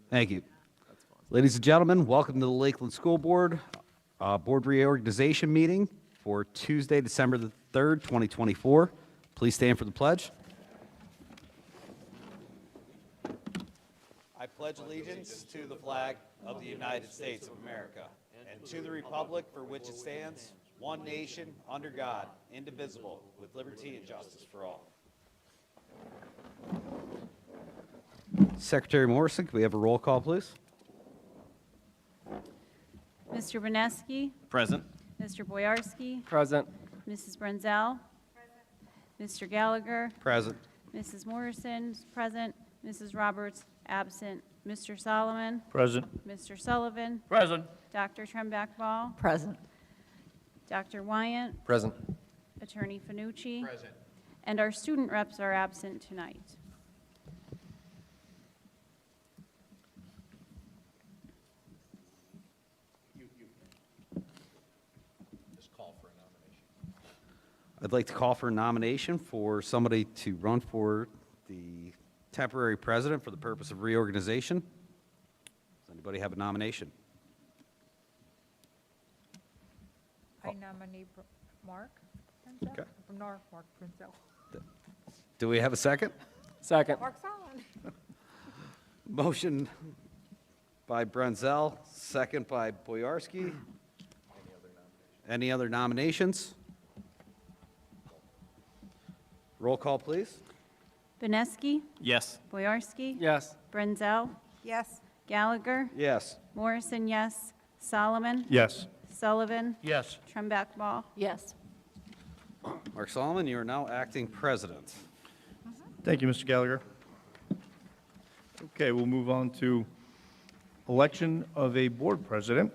Thank you. Ladies and gentlemen, welcome to the Lakeland School Board Board Reorganization meeting for Tuesday, December the 3rd, 2024. Please stand for the pledge. I pledge allegiance to the flag of the United States of America and to the republic for which it stands, one nation, under God, indivisible, with liberty and justice for all. Secretary Morrison, can we have a roll call, please? Mr. Boneski, Present. Mr. Boyarsky, Present. Mrs. Brenzel, Mr. Gallagher, Present. Mrs. Morrison, present, Mrs. Roberts, absent, Mr. Solomon, Present. Mr. Sullivan, Present. Dr. Trembach-Ball, Present. Dr. Wyant, Present. Attorney Finucci. Present. And our student reps are absent tonight. I'd like to call for a nomination for somebody to run for the temporary president for the purpose of reorganization. Does anybody have a nomination? I nominate Mark Prinzel. Okay. From Mark Prinzel. Do we have a second? Second. Mark Solomon. Motion by Brenzel, second by Boyarsky. Any other nominations? Roll call, please. Boneski, Yes. Boyarsky, Yes. Brenzel, Yes. Gallagher, Yes. Morrison, yes, Solomon, Yes. Sullivan, Yes. Trembach-Ball. Yes. Mark Solomon, you are now acting president. Thank you, Mr. Gallagher. Okay, we'll move on to election of a board president.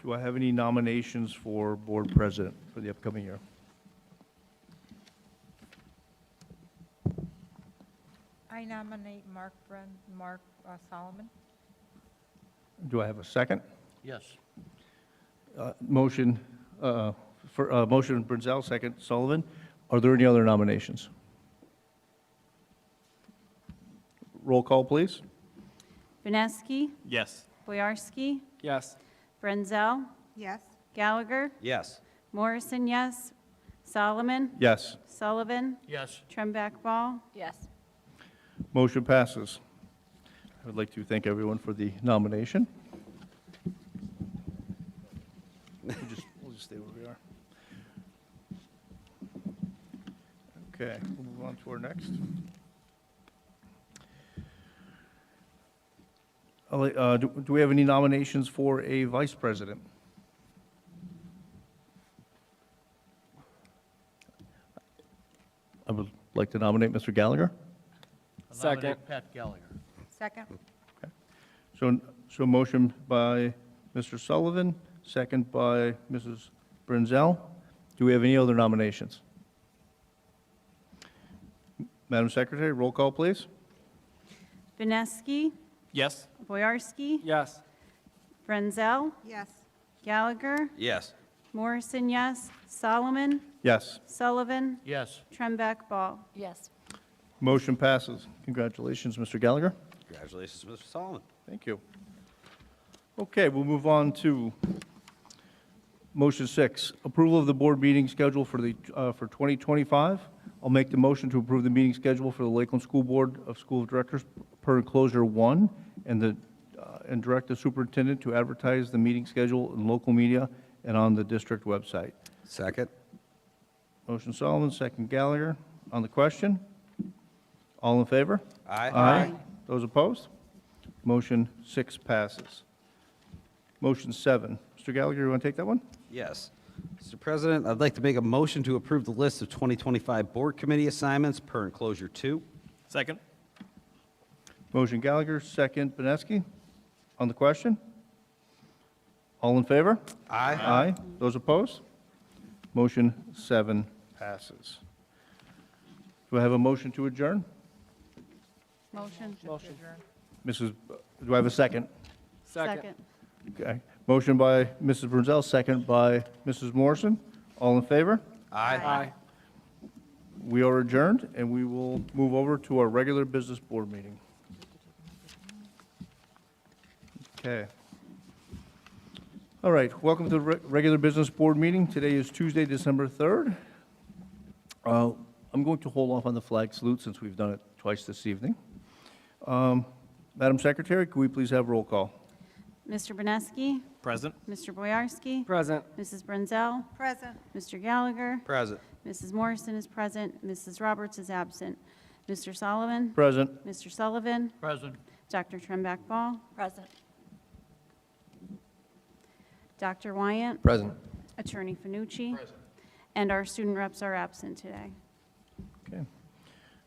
Do I have any nominations for board president for the upcoming year? I nominate Mark Solomon. Do I have a second? Yes. Motion motion Brenzel, second Sullivan. Are there any other nominations? Roll call, please. Boneski, Yes. Boyarsky, Yes. Brenzel, Yes. Gallagher, Yes. Morrison, yes, Solomon, Yes. Sullivan, Yes. Trembach-Ball. Yes. Motion passes. I would like to thank everyone for the nomination. We'll just stay where we are. Okay, we'll move on to our next. Do we have any nominations for a vice president? I would like to nominate Mr. Gallagher. Second. Pat Gallagher. Second. So motion by Mr. Sullivan, second by Mrs. Brenzel. Do we have any other nominations? Madam Secretary, roll call, please. Boneski, Yes. Boyarsky, Yes. Brenzel, Yes. Gallagher, Yes. Morrison, yes, Solomon, Yes. Sullivan, Yes. Trembach-Ball. Yes. Motion passes. Congratulations, Mr. Gallagher. Congratulations, Mr. Solomon. Thank you. Okay, we'll move on to motion 6, approval of the board meeting schedule for 2025. I'll make the motion to approve the meeting schedule for the Lakeland School Board of School Directors per enclosure 1 and direct the superintendent to advertise the meeting schedule in local media and on the district website. Second. Motion Solomon, second Gallagher. On the question? All in favor? Aye. Those opposed? Motion 6 passes. Motion 7. Mr. Gallagher, you want to take that one? Yes. Mr. President, I'd like to make a motion to approve the list of 2025 board committee assignments per enclosure 2. Second. Motion Gallagher, second Boneski. On the question? All in favor? Aye. Aye. Those opposed? Motion 7 passes. Do I have a motion to adjourn? Motion. Mrs., do I have a second? Second. Okay. Motion by Mrs. Brenzel, second by Mrs. Morrison. All in favor? Aye. We are adjourned, and we will move over to our regular business board meeting. Okay. All right, welcome to the regular business board meeting. Today is Tuesday, December 3rd. I'm going to hold off on the flag salute since we've done it twice this evening. Madam Secretary, could we please have roll call? Mr. Benesky? Present. Mr. Boyarsky? Present. Mrs. Brunzel? Present. Mr. Gallagher? Present. Mrs. Morrison is present. Mrs. Roberts is absent. Mr. Solomon? Present. Mr. Sullivan? Present. Dr. Trembeck Ball? Present. Dr. Wyant? Present. Attorney Finucci? And our student reps are absent today. Okay.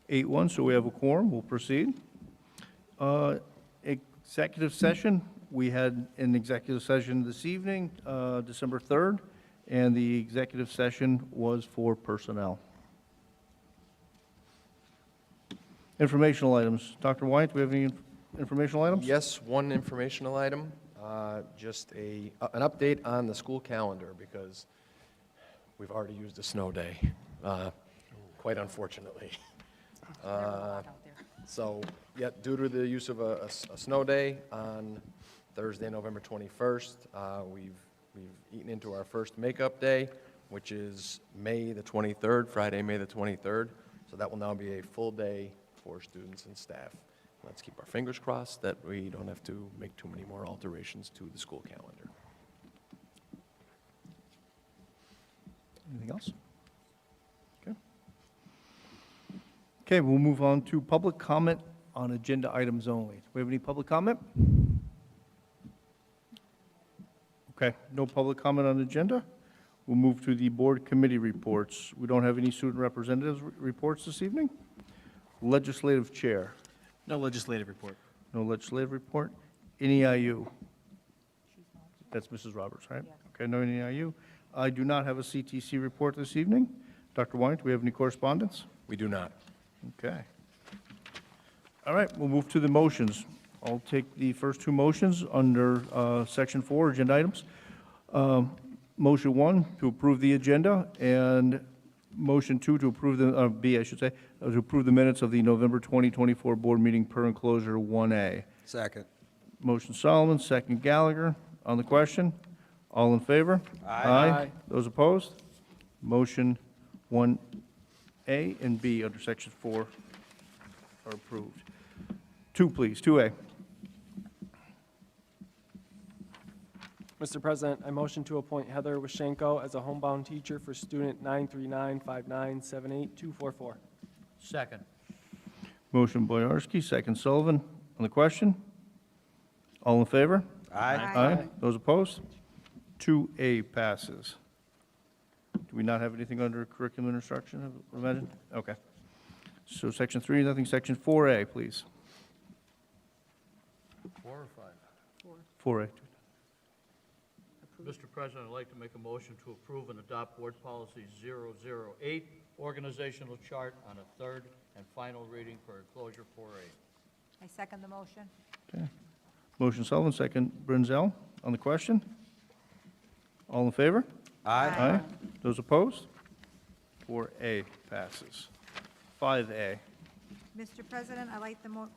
8-1, so we have a quorum. We'll proceed. Executive session, we had an executive session this evening, December 3rd, and the executive session was for personnel. Informational items. Dr. Wyant, do we have any informational items? Yes, one informational item, just an update on the school calendar, because we've already used a snow day, quite unfortunately. So, yeah, due to the use of a snow day on Thursday, November 21st, we've eaten into our first makeup day, which is May the 23rd, Friday, May the 23rd. So that will now be a full day for students and staff. Let's keep our fingers crossed that we don't have to make too many more alterations to the school calendar. Anything else? Okay. Okay, we'll move on to public comment on agenda items only. Do we have any public comment? Okay, no public comment on the agenda. We'll move to the board committee reports. We don't have any student representatives reports this evening. Legislative chair, No legislative report. no legislative report. NEIU. That's Mrs. Roberts, right? Yes. Okay, no NEIU. I do not have a CTC report this evening. Dr. Wyant, do we have any correspondence? We do not. Okay. All right, we'll move to the motions. I'll take the first two motions under Section 4, agenda items. Motion 1, to approve the agenda, and Motion 2, to approve the, B, I should say, to approve the minutes of the November 2024 board meeting per enclosure 1A. Second. Motion Solomon, second Gallagher. On the question, all in favor? Aye. Those opposed? Motion 1A and B under Section 4 are approved. 2, please, 2A. Mr. President, I motion to appoint Heather Washenko as a homebound teacher for student 93959782444. Second. Motion Boyarsky, second Sullivan. On the question, all in favor? Aye. Those opposed? 2A passes. Do we not have anything under curriculum and instruction, I imagine? Okay. So Section 3, nothing. Section 4A, please. 4 or 5? 4A. Mr. President, I'd like to make a motion to approve and adopt Board Policy 008, Organizational Chart, on a third and final reading for enclosure 4A. I second the motion. Okay. Motion Sullivan, second Brunzel. On the question, all in favor? Aye. Those opposed? 4A passes. 5A. Mr. President, I'd like to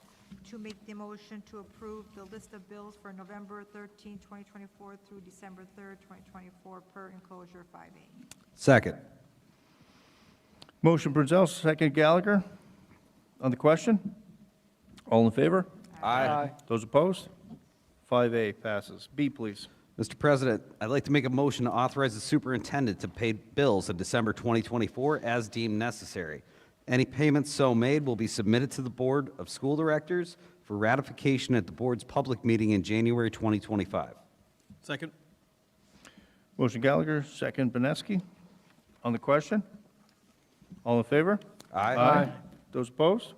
make the motion to approve the list of bills for November 13, 2024 through December 3rd, 2024 per enclosure 5A. Second. Motion Brunzel, second Gallagher. On the question, all in favor? Those opposed? 5A passes. B, please. Mr. President, I'd like to make a motion to authorize the superintendent to pay bills in December 2024 as deemed necessary. Any payments so made will be submitted to the Board of School Directors for ratification at the board's public meeting in January 2025. Second. Motion Gallagher, second Benesky. On the question, all in favor? Those opposed?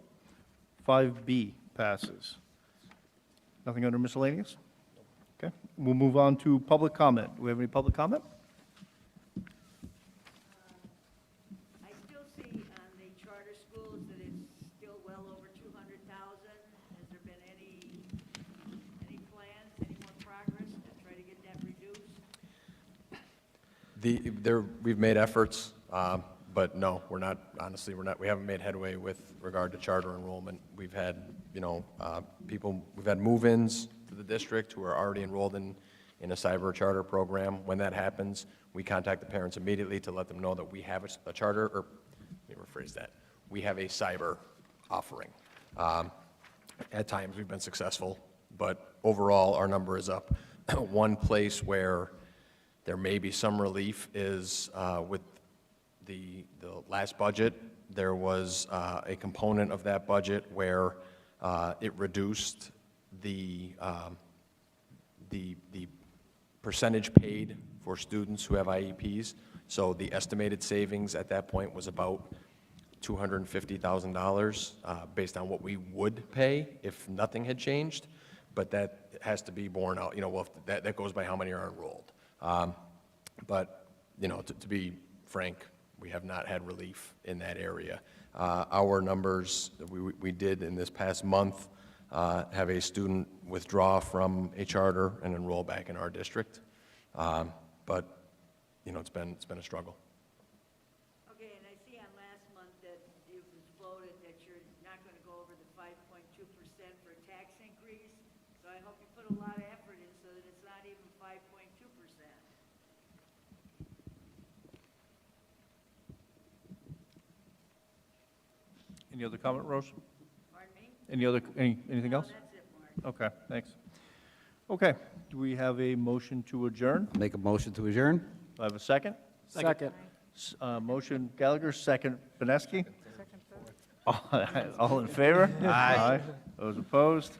5B passes. Nothing under miscellaneous? Okay, we'll move on to public comment. Do we have any public comment? I still see on the charter schools that it's still well over 200,000. Has there been any plans, any more progress to try to get that reduced? We've made efforts, but no, we're not, honestly, we haven't made headway with regard to charter enrollment. We've had, we've had move-ins to the district who are already enrolled in a cyber charter program. When that happens, we contact the parents immediately to let them know that we have a charter, or let me rephrase that, we have a cyber offering. At times, we've been successful, but overall, our number is up. One place where there may be some relief is with the last budget. There was a component of that budget where it reduced the percentage paid for students who have IEPs. So the estimated savings at that point was about $250,000 based on what we would pay if nothing had changed, but that has to be borne out, well, that goes by how many are enrolled. But, to be frank, we have not had relief in that area. Our numbers, we did in this past month have a student withdraw from a charter and enroll back in our district. But, it's been a struggle. Okay, and I see on last month that it was voted that you're not going to go over the 5.2% for a tax increase. So I hope you put a lot of effort in so that it's not even 5.2%. Any other comment, Rose? Pardon me? Anything else? No, that's it, Mark. Okay, thanks. Okay, do we have a motion to adjourn? Make a motion to adjourn? Do I have a second? Second. Motion Gallagher, second Benesky. All in favor? Aye. Those opposed?